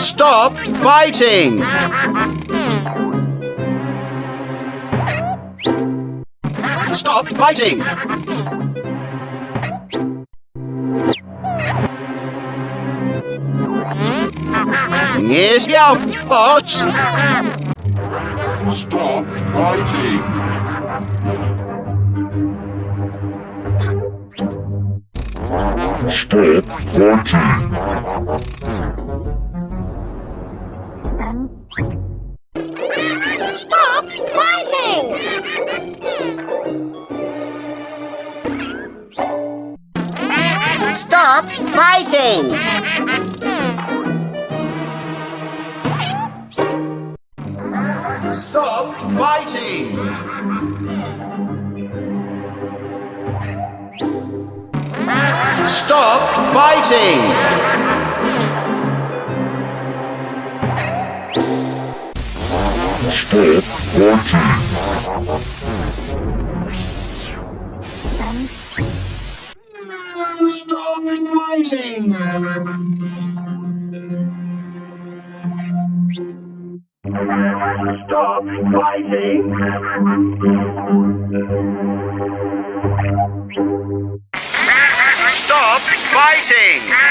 Stop fighting! Stop fighting! Here's your boss! Stop fighting! Stop fighting! Stop fighting! Stop fighting! Stop fighting! Stop fighting! Stop fighting! Stop fighting! Stop fighting! Stop fighting!